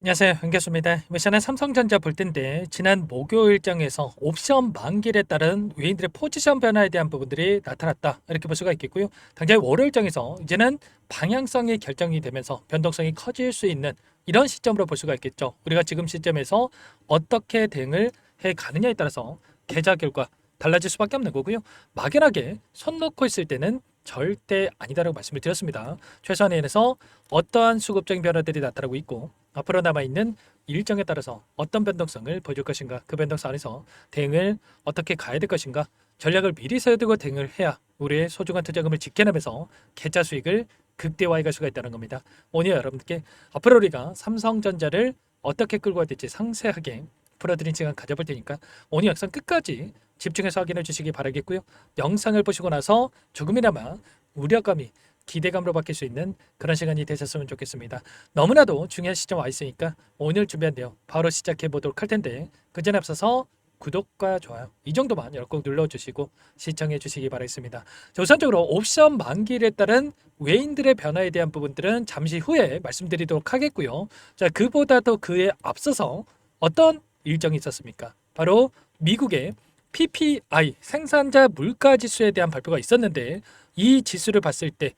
안녕하세요. 윤교수입니다. 이번 시간에 삼성전자 볼 텐데 지난 목요일 일정에서 옵션 만기에 따른 외인들의 포지션 변화에 대한 부분들이 나타났다 이렇게 볼 수가 있겠고요. 당장 월요일 일정에서 이제는 방향성이 결정이 되면서 변동성이 커질 수 있는 이런 시점으로 볼 수가 있겠죠. 우리가 지금 시점에서 어떻게 대응을 해 가느냐에 따라서 계좌 결과 달라질 수밖에 없는 거고요. 막연하게 손 놓고 있을 때는 절대 아니다라고 말씀을 드렸습니다. 최소한에서 어떠한 수급적인 변화들이 나타나고 있고 앞으로 남아있는 일정에 따라서 어떤 변동성을 보여줄 것인가, 그 변동성 안에서 대응을 어떻게 가야 될 것인가, 전략을 미리 세워두고 대응을 해야 우리의 소중한 투자금을 지켜내면서 계좌 수익을 극대화해 갈 수가 있다는 겁니다. 오늘 여러분께 앞으로 우리가 삼성전자를 어떻게 끌고 가야 될지 상세하게 풀어드린 시간 가져볼 테니까 오늘 영상 끝까지 집중해서 확인해 주시기 바라겠고요. 영상을 보시고 나서 조금이나마 우려감이 기대감으로 바뀔 수 있는 그런 시간이 되셨으면 좋겠습니다. 너무나도 중요한 시점 와 있으니까 오늘 준비한 내용 바로 시작해 보도록 할 텐데 그 전에 앞서서 구독과 좋아요 이 정도만 꼭 눌러주시고 시청해 주시기 바라겠습니다. 자, 우선적으로 옵션 만기일에 따른 외인들의 변화에 대한 부분들은 잠시 후에 말씀드리도록 하겠고요. 자, 그보다도 그에 앞서서 어떤 일정이 있었습니까? 바로 미국의 PPI 생산자 물가 지수에 대한 발표가 있었는데 이 지수를 봤을 때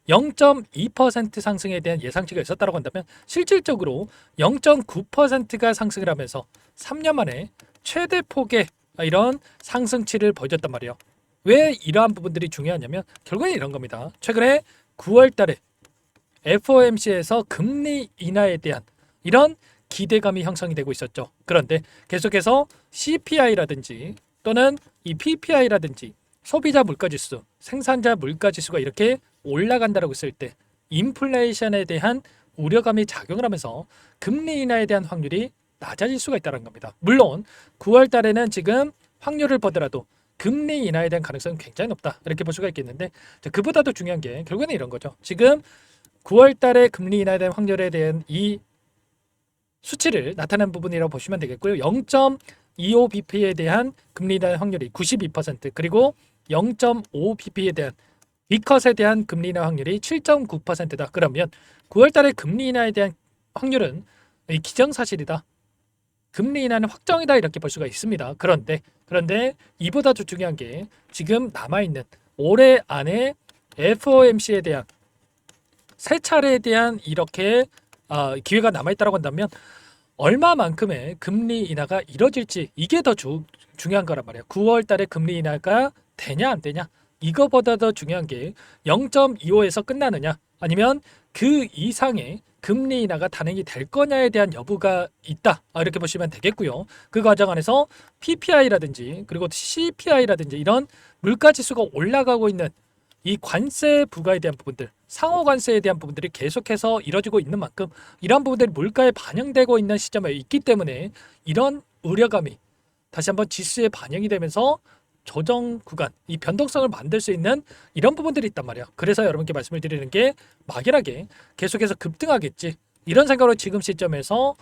0.2% 상승에 대한 예상치가 있었다고 한다면 실질적으로 0.9%가 상승을 하면서 3년 만에 최대 폭의 이런 상승치를 보여줬단 말이에요. 왜 이러한 부분들이 중요하냐면 결국엔 이런 겁니다. 최근에 9월 달에 FOMC에서 금리 인하에 대한 이런 기대감이 형성이 되고 있었죠. 그런데 계속해서 CPI라든지 또는 이 PPI라든지 소비자 물가지수, 생산자 물가지수가 이렇게 올라간다고 했을 때 인플레이션에 대한 우려감이 작용을 하면서 금리 인하에 대한 확률이 낮아질 수가 있다는 겁니다. 물론 9월 달에는 지금 확률을 보더라도 금리 인하에 대한 가능성은 굉장히 높다 이렇게 볼 수가 있겠는데 그보다도 중요한 게 결국에는 이런 거죠. 지금 9월 달에 금리 인하에 대한 확률에 대한 이 수치를 나타낸 부분이라고 보시면 되겠고요. 0.25bp에 대한 금리 인하 확률이 92% 그리고 0.5bp에 대한 B컷에 대한 금리 인하 확률이 7.9%다. 그러면 9월 달에 금리 인하에 대한 확률은 기정사실이다. 금리 인하는 확정이다 이렇게 볼 수가 있습니다. 그런데 이보다 더 중요한 게 지금 남아있는 올해 안에 FOMC에 대한 세 차례에 대한 이렇게 기회가 남아있다고 한다면 얼마만큼의 금리 인하가 이뤄질지 이게 더 중요한 거란 말이에요. 9월 달에 금리 인하가 되냐 안 되냐 이거보다 더 중요한 게 0.25에서 끝나느냐 아니면 그 이상의 금리 인하가 단행이 될 거냐에 대한 여부가 있다 이렇게 보시면 되겠고요. 그 과정 안에서 PPI라든지 그리고 CPI라든지 이런 물가지수가 올라가고 있는 이 관세 부과에 대한 부분들, 상호 관세에 대한 부분들이 계속해서 이뤄지고 있는 만큼 이러한 부분들이 물가에 반영되고 있는 시점에 있기 때문에 이런 우려감이 다시 한번 지수에 반영이 되면서 조정 구간, 이 변동성을 만들 수 있는 이런 부분들이 있단 말이야. 그래서 여러분께 말씀을 드리는 게 막연하게 계속해서 급등하겠지. 이런 생각으로 지금 시점에서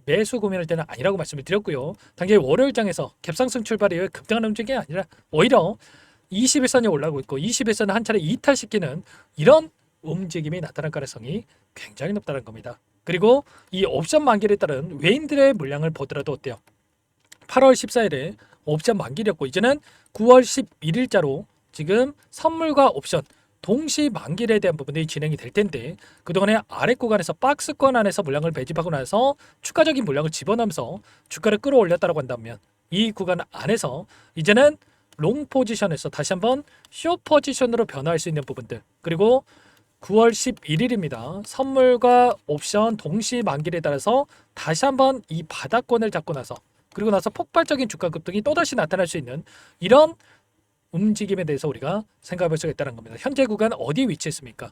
매수 고민할 때는 아니라고 말씀을 드렸고요. 당장 월요일장에서 갭상승 출발 이후에 급등하는 움직임이 아니라 오히려 21선이 올라오고 있고 21선을 한 차례 이탈시키는 이런 움직임이 나타날 가능성이 굉장히 높다는 겁니다. 그리고 이 옵션 만기에 따른 외인들의 물량을 보더라도 어때요? 8월 14일에 옵션 만기였고 이제는 9월 11일자로 지금 선물과 옵션 동시 만기에 대한 부분이 진행이 될 텐데 그동안에 아래 구간에서 박스권 안에서 물량을 배집하고 나서 추가적인 물량을 집어넣으면서 주가를 끌어올렸다고 한다면 이 구간 안에서 이제는 롱 포지션에서 다시 한번 쇼 포지션으로 변화할 수 있는 부분들 그리고 9월 11일입니다. 선물과 옵션 동시 만기에 따라서 다시 한번 이 바닥권을 잡고 나서 그리고 나서 폭발적인 주가 급등이 또다시 나타날 수 있는 이런 움직임에 대해서 우리가 생각해 볼 수가 있다는 겁니다. 현재 구간 어디에 위치했습니까?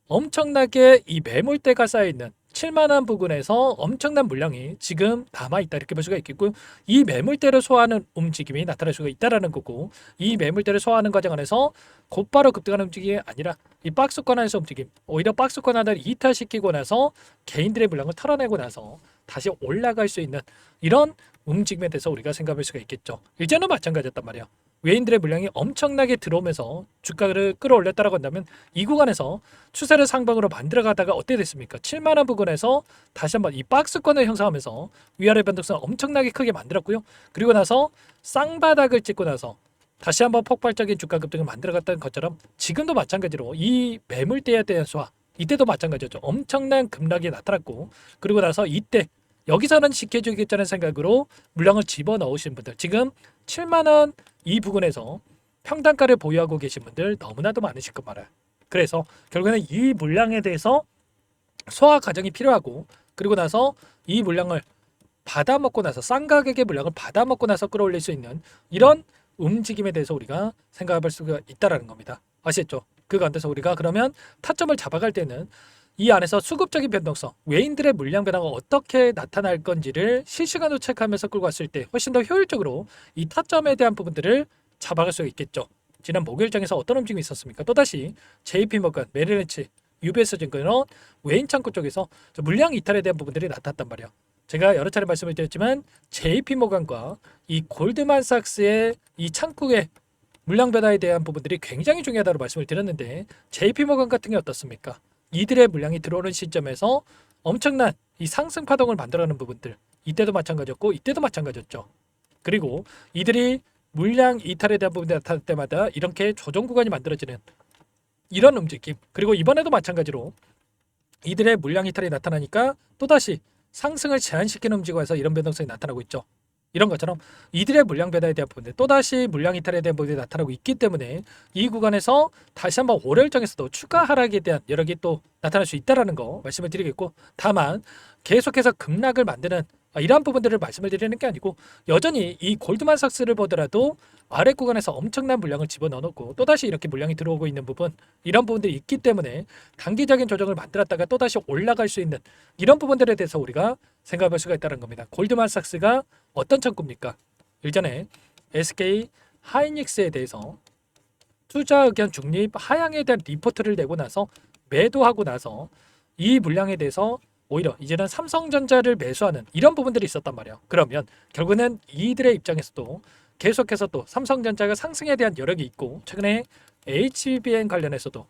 엄청나게 이 매물대가 쌓여있는 7만원 부근에서 엄청난 물량이 지금 남아있다 이렇게 볼 수가 있겠고요. 이 매물대를 소화하는 움직임이 나타날 수가 있다는 거고 이 매물대를 소화하는 과정 안에서 곧바로 급등하는 움직임이 아니라 이 박스권 안에서 움직임 오히려 박스권 하나를 이탈시키고 나서 개인들의 물량을 털어내고 나서 다시 올라갈 수 있는 이런 움직임에 대해서 우리가 생각할 수가 있겠죠. 이제는 마찬가지였단 말이에요. 외인들의 물량이 엄청나게 들어오면서 주가를 끌어올렸다라고 한다면 이 구간에서 추세를 상방으로 만들어가다가 어떻게 됐습니까? 7만 원 부근에서 다시 한번 이 박스권을 형성하면서 위아래 변동성을 엄청나게 크게 만들었고요. 그리고 나서 쌍바닥을 찍고 나서 다시 한번 폭발적인 주가 급등을 만들어갔던 것처럼 지금도 마찬가지로 이 매물대에 대한 수화 이때도 마찬가지였죠. 엄청난 급락이 나타났고 그리고 나서 이때 여기서는 지켜주겠다는 생각으로 물량을 집어넣으신 분들 지금 7만 원 이 부근에서 평단가를 보유하고 계신 분들 너무나도 많으실 것 말아요. 그래서 결국에는 이 물량에 대해서 소화 과정이 필요하고 그리고 나서 이 물량을 받아먹고 나서 싼 가격의 물량을 받아먹고 나서 끌어올릴 수 있는 이런 움직임에 대해서 우리가 생각해볼 수가 있다라는 겁니다. 아시겠죠? 그 가운데서 우리가 그러면 타점을 잡아갈 때는 이 안에서 수급적인 변동성, 외인들의 물량 변화가 어떻게 나타날 건지를 실시간으로 체크하면서 끌고 왔을 때 훨씬 더 효율적으로 이 타점에 대한 부분들을 잡아갈 수 있겠죠. 지난 목요일장에서 어떤 움직임이 있었습니까? 또다시 JP모건, 메릴린치, UBS 증권은 외인 창구 쪽에서 물량 이탈에 대한 부분들이 나타났단 말이에요. 제가 여러 차례 말씀을 드렸지만 JP모건과 이 골드만삭스의 이 창구의 물량 변화에 대한 부분들이 굉장히 중요하다고 말씀을 드렸는데 JP모건 같은 게 어떻습니까? 이들의 물량이 들어오는 시점에서 엄청난 이 상승 파동을 만들어가는 부분들 이때도 마찬가지였고 이때도 마찬가지였죠. 그리고 이들이 물량 이탈에 대한 부분이 나타날 때마다 이렇게 조정 구간이 만들어지는 이런 움직임 그리고 이번에도 마찬가지로 이들의 물량 이탈이 나타나니까 또다시 상승을 제한시키는 움직임에서 이런 변동성이 나타나고 있죠. 이런 것처럼 이들의 물량 변화에 대한 부분들 또다시 물량 이탈에 대한 부분이 나타나고 있기 때문에 이 구간에서 다시 한번 월요일장에서도 추가 하락에 대한 여력이 또 나타날 수 있다는 거 말씀을 드리겠고 다만 계속해서 급락을 만드는 이러한 부분들을 말씀을 드리는 게 아니고 여전히 이 골드만삭스를 보더라도 아래 구간에서 엄청난 물량을 집어넣어놓고 또다시 이렇게 물량이 들어오고 있는 부분 이런 부분들이 있기 때문에 단기적인 조정을 만들었다가 또다시 올라갈 수 있는 이런 부분들에 대해서 우리가 생각할 수가 있다는 겁니다. 골드만삭스가 어떤 창구입니까? 일전에 SK 하이닉스에 대해서 투자 의견 중립 하향에 대한 리포트를 내고 나서 매도하고 나서 이 물량에 대해서 오히려 이제는 삼성전자를 매수하는 이런 부분들이 있었단 말이에요. 그러면 결국은 이들의 입장에서도 계속해서 또 삼성전자가 상승에 대한 여력이 있고 최근에 HBM 관련해서도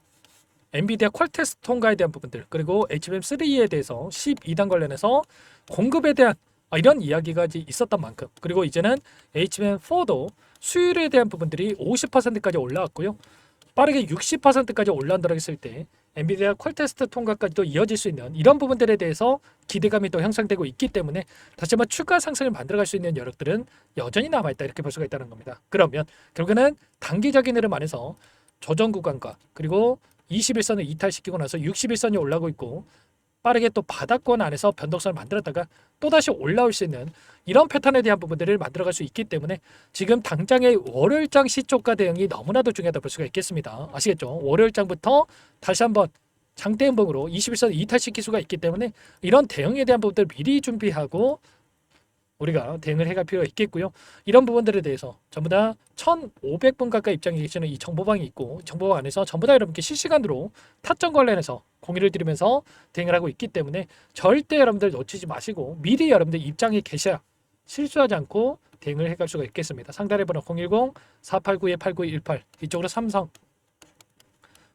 엔비디아 퀄테스트 통과에 대한 부분들 그리고 HBM3에 대해서 12단 관련해서 공급에 대한 이런 이야기가 있었던 만큼 그리고 이제는 HBM4도 수율에 대한 부분들이 50%까지 올라왔고요. 빠르게 60%까지 올라온다고 했을 때 엔비디아 퀄테스트 통과까지도 이어질 수 있는 이런 부분들에 대해서 기대감이 또 형성되고 있기 때문에 다시 한번 추가 상승을 만들어갈 수 있는 여력들은 여전히 남아있다 이렇게 볼 수가 있다는 겁니다. 그러면 결국에는 단기적인 흐름 안에서 조정 구간과 그리고 21선을 이탈시키고 나서 61선이 올라오고 있고 빠르게 또 바닥권 안에서 변동성을 만들었다가 또다시 올라올 수 있는 이런 패턴에 대한 부분들을 만들어갈 수 있기 때문에 지금 당장의 월요일장 시초가 대응이 너무나도 중요하다 볼 수가 있겠습니다. 아시겠죠? 월요일장부터 다시 한번 장대 음봉으로 21선 이탈시킬 수가 있기 때문에 이런 대응에 대한 부분들을 미리 준비하고 우리가 대응을 해갈 필요가 있겠고요. 이런 부분들에 대해서 전부 다 1,500분 가까이 입장에 계시는 이 정보방이 있고 정보방 안에서 전부 다 여러분께 실시간으로 타점 관련해서 공유를 드리면서 대응을 하고 있기 때문에 절대 여러분들 놓치지 마시고 미리 여러분들 입장에 계셔야 실수하지 않고 대응을 해갈 수가 있겠습니다. 상단의 번호 010-489-8918 이쪽으로 삼성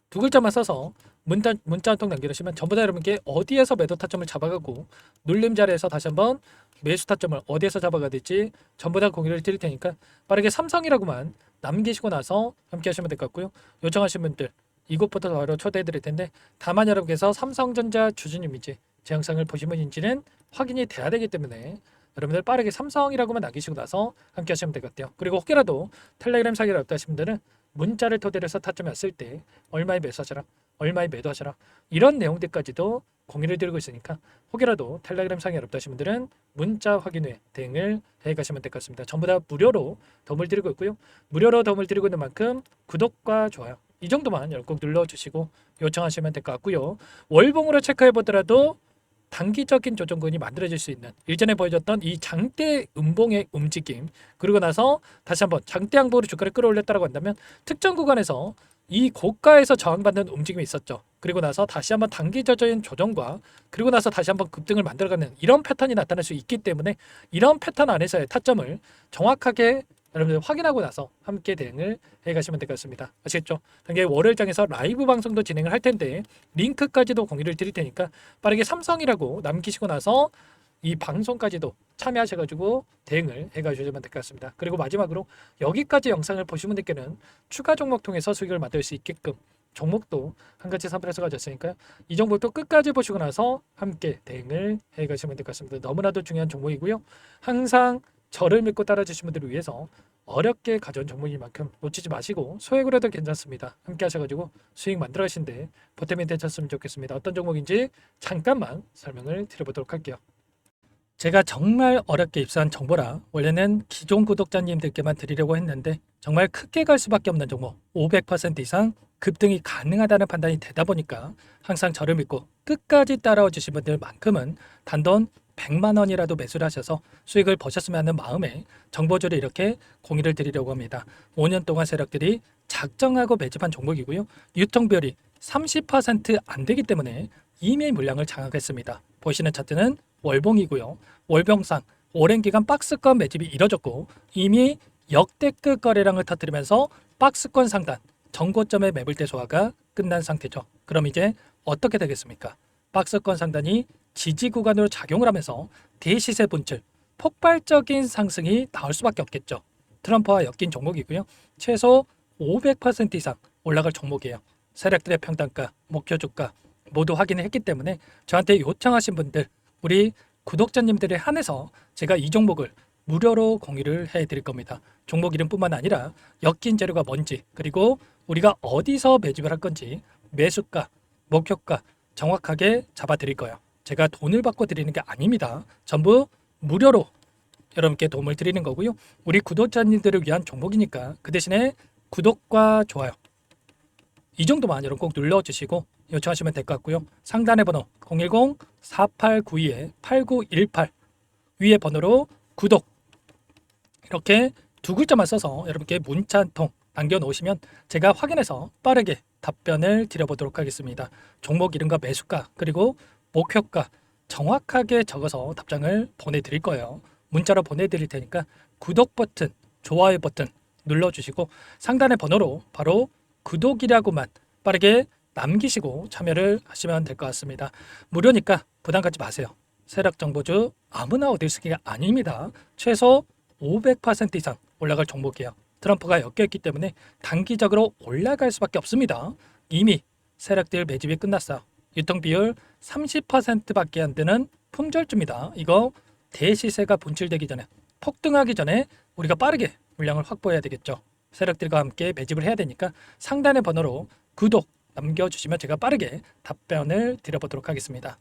두 글자만 써서 문자 한 통 남겨주시면 전부 다 여러분께 어디에서 매도 타점을 잡아가고 눌림 자리에서 다시 한번 매수 타점을 어디에서 잡아가야 될지 전부 다 공유를 드릴 테니까 빠르게 삼성이라고만 남기시고 나서 함께 하시면 될 것 같고요. 요청하신 분들 이곳부터 바로 초대해 드릴 텐데 다만 여러분께서 삼성전자 주주님인지 제 영상을 보신 분인지는 확인이 돼야 되기 때문에 여러분들 빠르게 삼성이라고만 남기시고 나서 함께 하시면 될 것 같아요. 그리고 혹여라도 텔레그램 사기를 없다 하신 분들은 문자를 토대로 해서 타점이 왔을 때 얼마에 매수하셔라 얼마에 매도하셔라 이런 내용들까지도 공유를 드리고 있으니까 혹여라도 텔레그램 상에 어렵다 하신 분들은 문자 확인 후에 대응을 해가시면 될 것 같습니다. 전부 다 무료로 도움을 드리고 있고요. 무료로 도움을 드리고 있는 만큼 구독과 좋아요 이 정도만 꼭 눌러주시고 요청하시면 될 것 같고요. 월봉으로 체크해 보더라도 단기적인 조정근이 만들어질 수 있는 일전에 보여줬던 이 장대 음봉의 움직임 그리고 나서 다시 한번 장대 양봉으로 주가를 끌어올렸다고 한다면 특정 구간에서 이 고가에서 저항받는 움직임이 있었죠. 그리고 나서 다시 한번 단기적인 조정과 그리고 나서 다시 한번 급등을 만들어가는 이런 패턴이 나타날 수 있기 때문에 이런 패턴 안에서의 타점을 정확하게 여러분들 확인하고 나서 함께 대응을 해가시면 될 것 같습니다. 아시겠죠? 당연히 월요일장에서 라이브 방송도 진행을 할 텐데 링크까지도 공유를 드릴 테니까 빠르게 삼성이라고 남기시고 나서 이 방송까지도 참여하셔가지고 대응을 해가주시면 될 것 같습니다. 그리고 마지막으로 여기까지 영상을 보신 분들께는 추가 종목 통해서 수익을 만들 수 있게끔 종목도 한 가지 선별해서 가졌으니까요. 이 종목도 끝까지 보시고 나서 함께 대응을 해가시면 될 것 같습니다. 너무나도 중요한 종목이고요. 항상 저를 믿고 따라주신 분들을 위해서 어렵게 가져온 종목인 만큼 놓치지 마시고 소액으로 해도 괜찮습니다. 함께 하셔가지고 수익 만들어 가신데 보탬이 되셨으면 좋겠습니다. 어떤 종목인지 잠깐만 설명을 드려보도록 할게요. 제가 정말 어렵게 입수한 정보라 원래는 기존 구독자님들께만 드리려고 했는데 정말 크게 갈 수밖에 없는 종목 500% 이상 급등이 가능하다는 판단이 되다 보니까 항상 저를 믿고 끝까지 따라와 주신 분들만큼은 단돈 100만 원이라도 매수를 하셔서 수익을 보셨으면 하는 마음에 정보주를 이렇게 공유를 드리려고 합니다. 5년 동안 세력들이 작정하고 매집한 종목이고요. 유통비율이 30%안 되기 때문에 이미 물량을 장악했습니다. 보시는 차트는 월봉이고요. 월봉상 오랜 기간 박스권 매집이 이뤄졌고 이미 역대급 거래량을 터뜨리면서 박스권 상단 전고점의 매물대 소화가 끝난 상태죠. 그럼 이제 어떻게 되겠습니까? 박스권 상단이 지지 구간으로 작용을 하면서 대시세 분출 폭발적인 상승이 나올 수밖에 없겠죠. 트럼프와 엮인 종목이고요. 최소 500% 이상 올라갈 종목이에요. 세력들의 평단가, 목표 주가 모두 확인을 했기 때문에 저한테 요청하신 분들 우리 구독자님들에 한해서 제가 이 종목을 무료로 공유를 해드릴 겁니다. 종목 이름뿐만 아니라 엮인 재료가 뭔지 그리고 우리가 어디서 매집을 할 건지 매수가, 목표가 정확하게 잡아드릴 거예요. 제가 돈을 받고 드리는 게 아닙니다. 전부 무료로 여러분께 도움을 드리는 거고요. 우리 구독자님들을 위한 종목이니까 그 대신에 구독과 좋아요 이 정도만 여러분 꼭 눌러주시고 요청하시면 될 것 같고요. 상단의 번호 010-4892-8918 위에 번호로 구독 이렇게 두 글자만 써서 여러분께 문자 한 통 남겨놓으시면 제가 확인해서 빠르게 답변을 드려보도록 하겠습니다. 종목 이름과 매수가 그리고 목표가 정확하게 적어서 답장을 보내드릴 거예요. 문자로 보내드릴 테니까 구독 버튼, 좋아요 버튼 눌러주시고 상단의 번호로 바로 구독이라고만 빠르게 남기시고 참여를 하시면 될 것 같습니다. 무료니까 부담 갖지 마세요. 세력정보주 아무나 얻을 수 있는 게 아닙니다. 최소 500% 이상 올라갈 종목이에요. 트럼프가 엮여있기 때문에 단기적으로 올라갈 수밖에 없습니다. 이미 세력들 매집이 끝났어요. 유통비율 30%밖에 안 되는 품절주입니다. 이거 대시세가 분출되기 전에 폭등하기 전에 우리가 빠르게 물량을 확보해야 되겠죠. 세력들과 함께 매집을 해야 되니까 상단의 번호로 구독 남겨주시면 제가 빠르게 답변을 드려보도록 하겠습니다.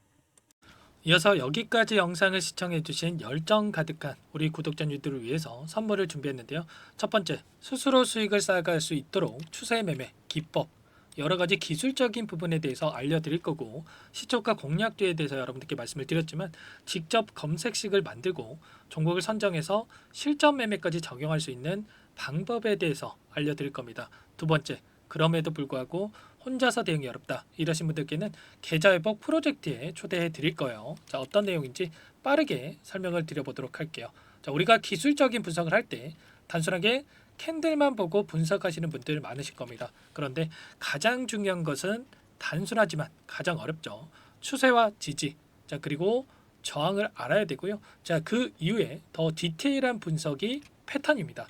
이어서 여기까지 영상을 시청해주신 열정 가득한 우리 구독자님들을 위해서 선물을 준비했는데요. 첫 번째, 스스로 수익을 쌓아갈 수 있도록 추세 매매 기법 여러 가지 기술적인 부분에 대해서 알려드릴 거고 시초가 공략주에 대해서 여러분들께 말씀을 드렸지만 직접 검색식을 만들고 종목을 선정해서 실전 매매까지 적용할 수 있는 방법에 대해서 알려드릴 겁니다. 두 번째, 그럼에도 불구하고 혼자서 대응이 어렵다 이러신 분들께는 계좌회복 프로젝트에 초대해 드릴 거예요. 자, 어떤 내용인지 빠르게 설명을 드려보도록 할게요. 자, 우리가 기술적인 분석을 할 때 단순하게 캔들만 보고 분석하시는 분들 많으실 겁니다. 그런데 가장 중요한 것은 단순하지만 가장 어렵죠. 추세와 지지, 자 그리고 저항을 알아야 되고요. 자, 그 이후에 더 디테일한 분석이 패턴입니다.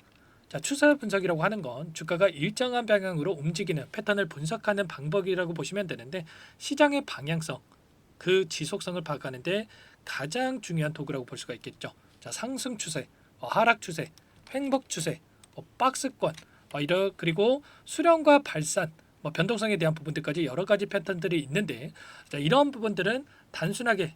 자, 추세 분석이라고 하는 건 주가가 일정한 방향으로 움직이는 패턴을 분석하는 방법이라고 보시면 되는데 시장의 방향성, 그 지속성을 파악하는데 가장 중요한 도구라고 볼 수가 있겠죠. 자, 상승 추세, 하락 추세, 횡복 추세, 박스권, 그리고 수렴과 발산, 변동성에 대한 부분들까지 여러 가지 패턴들이 있는데 자, 이런 부분들은 단순하게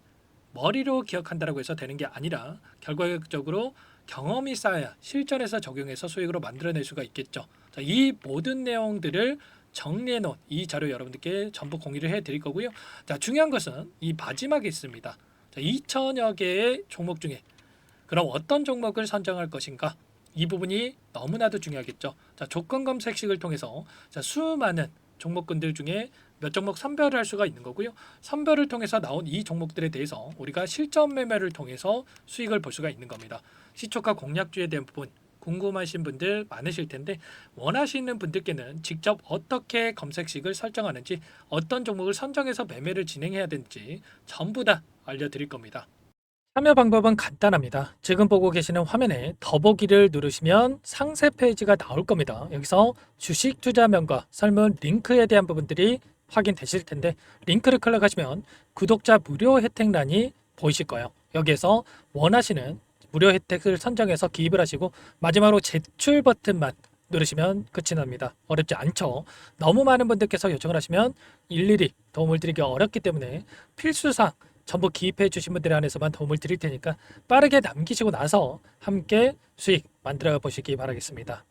머리로 기억한다고 해서 되는 게 아니라 결과적으로 경험이 쌓아야 실전에서 적용해서 수익으로 만들어낼 수가 있겠죠. 자, 이 모든 내용들을 정리해 놓은 이 자료 여러분들께 전부 공유를 해 드릴 거고요. 자, 중요한 것은 이 마지막에 있습니다. 자, 2천여 개의 종목 중에 그럼 어떤 종목을 선정할 것인가? 이 부분이 너무나도 중요하겠죠. 자, 조건 검색식을 통해서 자, 수많은 종목군들 중에 몇 종목 선별을 할 수가 있는 거고요. 선별을 통해서 나온 이 종목들에 대해서 우리가 실전 매매를 통해서 수익을 볼 수가 있는 겁니다. 시초가 공략주에 대한 부분 궁금하신 분들 많으실 텐데 원하시는 분들께는 직접 어떻게 검색식을 설정하는지 어떤 종목을 선정해서 매매를 진행해야 되는지 전부 다 알려드릴 겁니다. 참여 방법은 간단합니다. 지금 보고 계시는 화면에 더보기를 누르시면 상세 페이지가 나올 겁니다. 여기서 주식 투자명과 설문 링크에 대한 부분들이 확인되실 텐데 링크를 클릭하시면 구독자 무료 혜택란이 보이실 거예요. 여기에서 원하시는 무료 혜택을 선정해서 기입을 하시고 마지막으로 제출 버튼만 누르시면 끝이 납니다. 어렵지 않죠? 너무 많은 분들께서 요청을 하시면 일일이 도움을 드리기 어렵기 때문에 필수사항 전부 기입해 주신 분들에 한해서만 도움을 드릴 테니까 빠르게 남기시고 나서 함께 수익 만들어 보시기 바라겠습니다.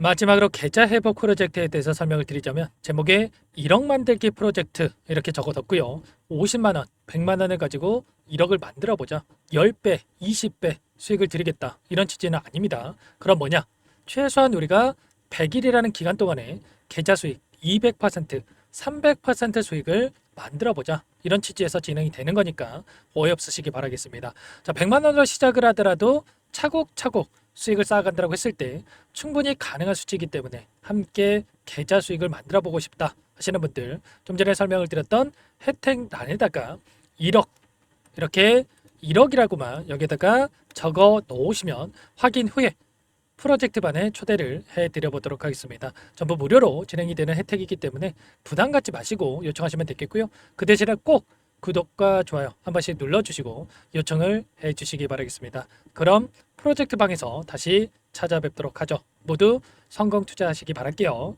마지막으로 계좌 회복 프로젝트에 대해서 설명을 드리자면 제목에 1억 만들기 프로젝트 이렇게 적어뒀고요. 50만 원, 100만 원을 가지고 1억을 만들어 보자. 10배, 20배 수익을 드리겠다. 이런 취지는 아닙니다. 그럼 뭐냐? 최소한 우리가 100일이라는 기간 동안에 계좌 수익 200%, 300% 수익을 만들어 보자. 이런 취지에서 진행이 되는 거니까 오해 없으시기 바라겠습니다. 자, 100만 원으로 시작을 하더라도 차곡차곡 수익을 쌓아간다고 했을 때 충분히 가능한 수치이기 때문에 함께 계좌 수익을 만들어 보고 싶다 하시는 분들 좀 전에 설명을 드렸던 혜택란에다가 1억 이렇게 1억이라고만 여기다가 적어 놓으시면 확인 후에 프로젝트 반에 초대를 해드려 보도록 하겠습니다. 전부 무료로 진행이 되는 혜택이기 때문에 부담 갖지 마시고 요청하시면 되겠고요. 그 대신에 꼭 구독과 좋아요 한 번씩 눌러주시고 요청을 해주시기 바라겠습니다. 그럼 프로젝트 방에서 다시 찾아뵙도록 하죠. 모두 성공 투자하시기 바랄게요.